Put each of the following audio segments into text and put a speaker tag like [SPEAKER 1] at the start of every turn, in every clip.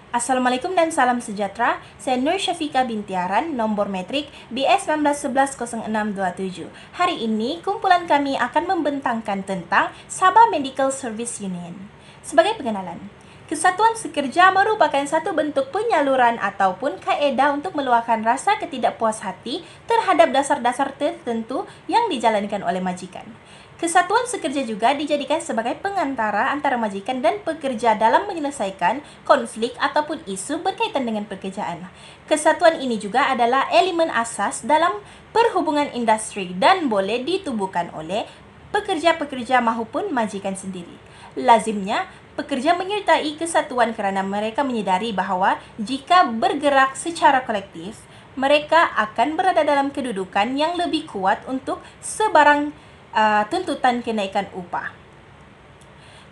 [SPEAKER 1] Assalamualaikum dan salam sejahtera. Saya Nur Syafika Bintiaran, nombor metrik BS 19110627. Hari ini, kumpulan kami akan membentangkan tentang Sabah Medical Service Union. Sebagai pengenalan, Kesatuan Sekerja merupakan satu bentuk penyaluran ataupun kaedah untuk meluahkan rasa ketidakpuas hati terhadap dasar-dasar tertentu yang dijalankan oleh majikan. Kesatuan Sekerja juga dijadikan sebagai pengantara antara majikan dan pekerja dalam menyelesaikan konflik ataupun isu berkaitan dengan pekerjaan. Kesatuan ini juga adalah elemen asas dalam perhubungan industri dan boleh ditubuhkan oleh pekerja-pekerja maupun majikan sendiri. Lazimnya, pekerja menyertai kesatuan kerana mereka menyedari bahawa jika bergerak secara kolektif, mereka akan berada dalam kedudukan yang lebih kuat untuk sebarang tuntutan kenaikan upah.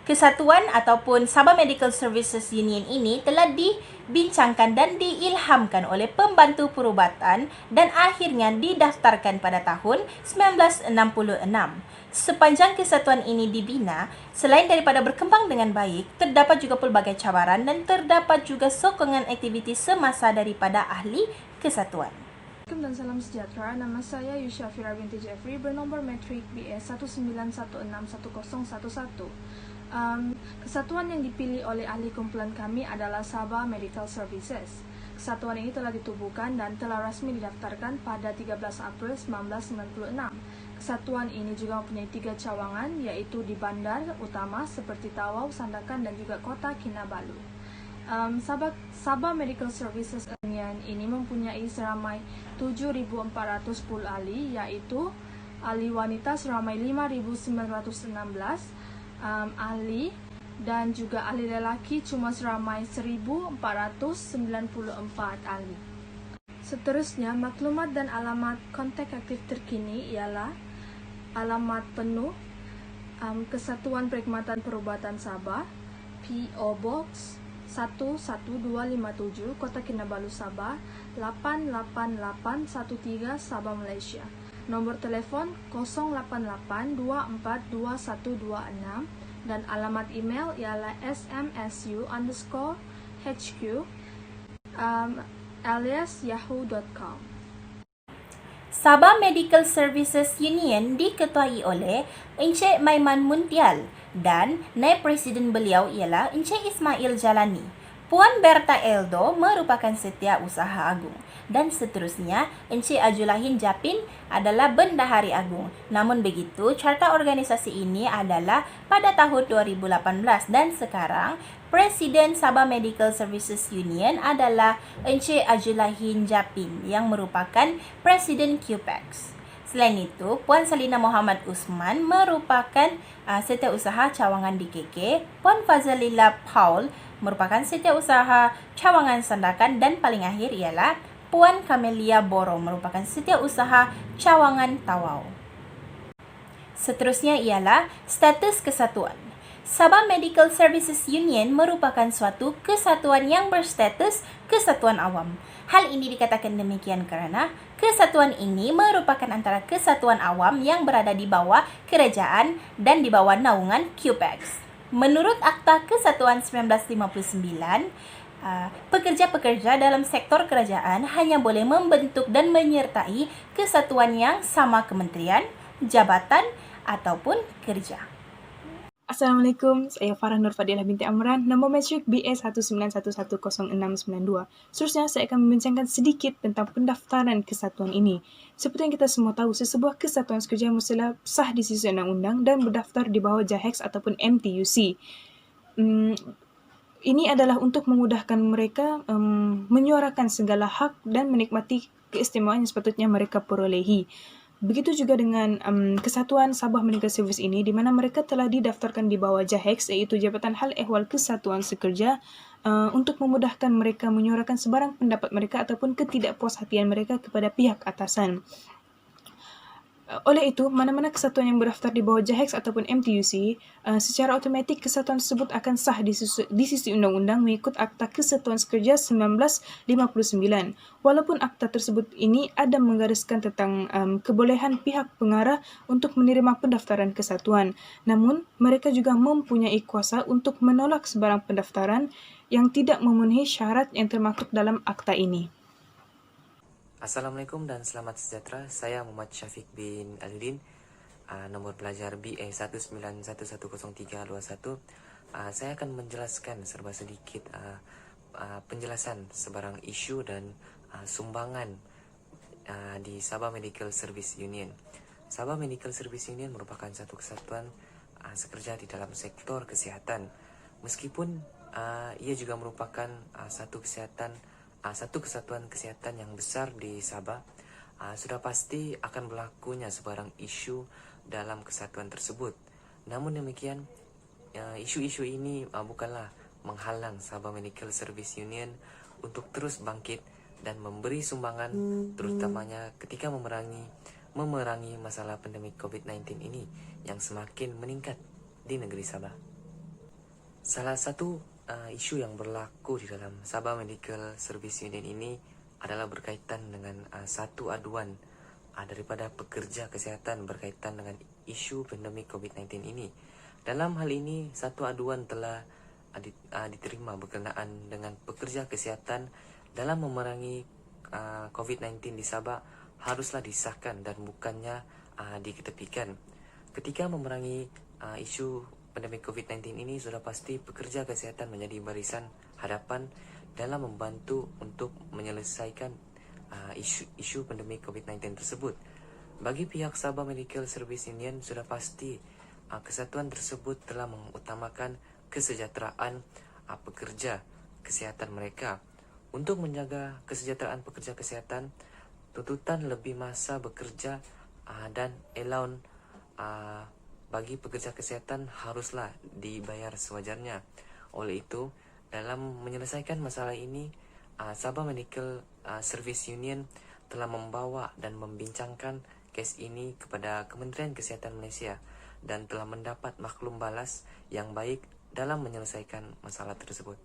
[SPEAKER 1] Kesatuan ataupun Sabah Medical Services Union ini telah dibincangkan dan diilhamkan oleh pembantu perubatan dan akhirnya didaftarkan pada tahun 1966. Sepanjang kesatuan ini dibina, selain daripada berkembang dengan baik, terdapat juga pelbagai cabaran dan terdapat juga sokongan aktiviti semasa daripada ahli kesatuan.
[SPEAKER 2] Assalamualaikum dan salam sejahtera. Nama saya Yusyafira binti Jeffrey, bernombor metrik BS 19161011. Kesatuan yang dipilih oleh ahli kumpulan kami adalah Sabah Medical Services. Kesatuan ini telah ditubuhkan dan telah rasmi didaftarkan pada 13 April 1996. Kesatuan ini juga mempunyai 3 cawangan, iaitu di bandar utama seperti Tawau, Sandakan dan juga kota Kinabalu. Sabah Medical Services Union ini mempunyai seramai 7.410 ahli, iaitu ahli wanita seramai 5.916 ahli dan juga ahli lelaki cuma seramai 1.494 ahli. Seterusnya, maklumat dan alamat kontak aktif terkini ialah alamat penuh Kesatuan Perkhidmatan Perubatan Sabah, P.O. Box 11257, Kota Kinabalu, Sabah 88813, Sabah, Malaysia. Nombor telefon 088242126 dan alamat email ialah smsu_hq alias yahoo.com.
[SPEAKER 1] Sabah Medical Services Union diketuai oleh Encik Maiman Muntial dan naib presiden beliau ialah Encik Ismail Jalani. Puan Berta Eldo merupakan Setiausaha Agung dan seterusnya Encik Ajulahin Japin adalah Bendahari Agung. Namun begitu, carta organisasi ini adalah pada tahun 2018 dan sekarang Presiden Sabah Medical Services Union adalah Encik Ajulahin Japin yang merupakan Presiden QPEX. Selain itu, Puan Salina Muhammad Usman merupakan Setiausaha Cawangan DKK, Puan Fazalillah Paul merupakan Setiausaha Cawangan Sandakan dan paling akhir ialah Puan Camelia Boro merupakan Setiausaha Cawangan Tawau. Seterusnya ialah status kesatuan. Sabah Medical Services Union merupakan suatu kesatuan yang berstatus kesatuan awam. Hal ini dikatakan demikian kerana kesatuan ini merupakan antara kesatuan awam yang berada di bawah kerajaan dan di bawah naungan QPEX. Menurut Akta Kesatuan 1959, pekerja-pekerja dalam sektor kerajaan hanya boleh membentuk dan menyertai kesatuan yang sama kementerian, jabatan ataupun kerja.
[SPEAKER 2] Assalamualaikum, saya Farah Nur Fadilah binti Amran, nombor metrik BS 19110692. Seterusnya, saya akan membincangkan sedikit tentang pendaftaran kesatuan ini. Seperti yang kita semua tahu, sesebuah kesatuan sekerja mestilah sah di sisi undang-undang dan berdaftar di bawah JAHEX ataupun MTUC. Ini adalah untuk memudahkan mereka menyuarakan segala hak dan menikmati keistimewaan yang sepatutnya mereka perolehi. Begitu juga dengan Kesatuan Sabah Medical Service ini, di mana mereka telah didaftarkan di bawah JAHEX, iaitu Jabatan Hal Ehwal Kesatuan Sekerja, untuk memudahkan mereka menyuarakan sebarang pendapat mereka ataupun ketidakpuashatian mereka kepada pihak atasan. Oleh itu, mana-mana kesatuan yang berdaftar di bawah JAHEX ataupun MTUC, secara automatik kesatuan tersebut akan sah di sisi undang-undang mengikut Akta Kesatuan Sekerja 1959. Walaupun akta tersebut ini ada menggariskan tentang kebolehan pihak pengarah untuk menerima pendaftaran kesatuan, namun mereka juga mempunyai kuasa untuk menolak sebarang pendaftaran
[SPEAKER 3] yang tidak memenuhi syarat yang termaktub dalam akta ini.
[SPEAKER 4] Assalamualaikum dan selamat sejahtera. Saya Muhammad Syafiq bin Alidin, nomor pelajar BA 191110321. Saya akan menjelaskan serba sedikit penjelasan sebarang isu dan sumbangan di Sabah Medical Service Union. Sabah Medical Service Union merupakan satu kesatuan sekerja di dalam sektor kesihatan. Meskipun ia juga merupakan satu kesatuan kesehatan yang besar di Sabah, sudah pasti akan berlakunya sebarang isu dalam kesatuan tersebut. Namun demikian, isu-isu ini bukanlah menghalang Sabah Medical Service Union untuk terus bangkit dan memberi sumbangan, terutamanya ketika memerangi masalah pandemik COVID-19 ini yang semakin meningkat di negeri Sabah. Salah satu isu yang berlaku di dalam Sabah Medical Service Union ini adalah berkaitan dengan satu aduan daripada pekerja kesihatan berkaitan dengan isu pandemik COVID-19 ini. Dalam hal ini, satu aduan telah diterima berkenaan dengan pekerja kesihatan dalam memerangi COVID-19 di Sabah haruslah disahkan dan bukannya diketepikan. Ketika memerangi isu pandemi COVID-19 ini, sudah pasti pekerja kesehatan menjadi barisan hadapan dalam membantu untuk menyelesaikan isu pandemi COVID-19 tersebut. Bagi pihak Sabah Medical Service Union, sudah pasti kesatuan tersebut telah mengutamakan kesejahteraan pekerja kesehatan mereka. Untuk menjaga kesejahteraan pekerja kesehatan, tuntutan lebih masa bekerja dan allowance bagi pekerja kesehatan haruslah dibayar sewajarnya. Oleh itu, dalam menyelesaikan masalah ini, Sabah Medical Service Union telah membawa dan membincangkan kes ini kepada Kementerian Kesehatan Malaysia dan telah mendapat maklum balas yang baik dalam menyelesaikan masalah tersebut.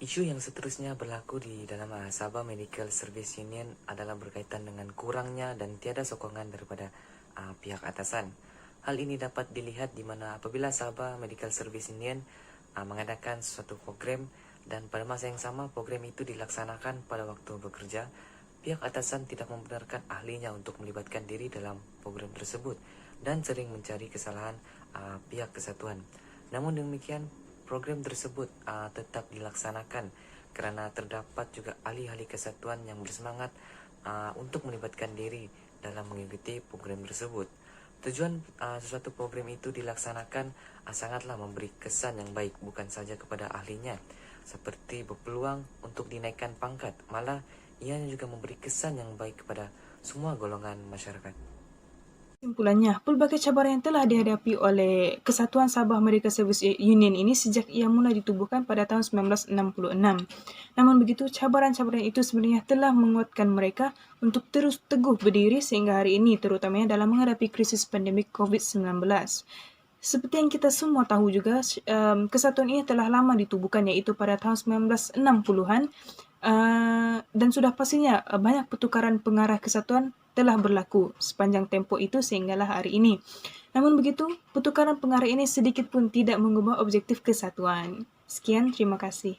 [SPEAKER 4] Isu yang seterusnya berlaku di dalam Sabah Medical Service Union adalah berkaitan dengan kurangnya dan tiada sokongan daripada pihak atasan. Hal ini dapat dilihat di mana apabila Sabah Medical Service Union mengadakan suatu program dan pada masa yang sama program itu dilaksanakan pada waktu bekerja, pihak atasan tidak membenarkan ahlinya untuk melibatkan diri dalam program tersebut dan sering mencari kesalahan pihak kesatuan. Namun demikian, program tersebut tetap dilaksanakan kerana terdapat juga ahli-ahli kesatuan yang bersemangat untuk melibatkan diri dalam mengikuti program tersebut. Tujuan sesuatu program itu dilaksanakan sangatlah memberi kesan yang baik bukan saja kepada ahlinya, seperti berpeluang untuk dinaikkan pangkat, malah ia juga memberi kesan yang baik kepada semua golongan masyarakat.
[SPEAKER 3] Kesimpulannya, pelbagai cabaran yang telah dihadapi oleh Kesatuan Sabah Medical Service Union ini sejak ia mulai ditubuhkan pada tahun 1966. Namun begitu, cabaran-cabaran itu sebenarnya telah menguatkan mereka untuk terus teguh berdiri sehingga hari ini, terutamanya dalam menghadapi krisis pandemik COVID-19. Seperti yang kita semua tahu juga, kesatuan ini telah lama ditubuhkan, yaitu pada tahun 1960-an, dan sudah pastinya banyak pertukaran pengarah kesatuan telah berlaku sepanjang tempoh itu sehinggalah hari ini. Namun begitu, pertukaran pengarah ini sedikit pun tidak mengubah objektif kesatuan. Sekian, terima kasih.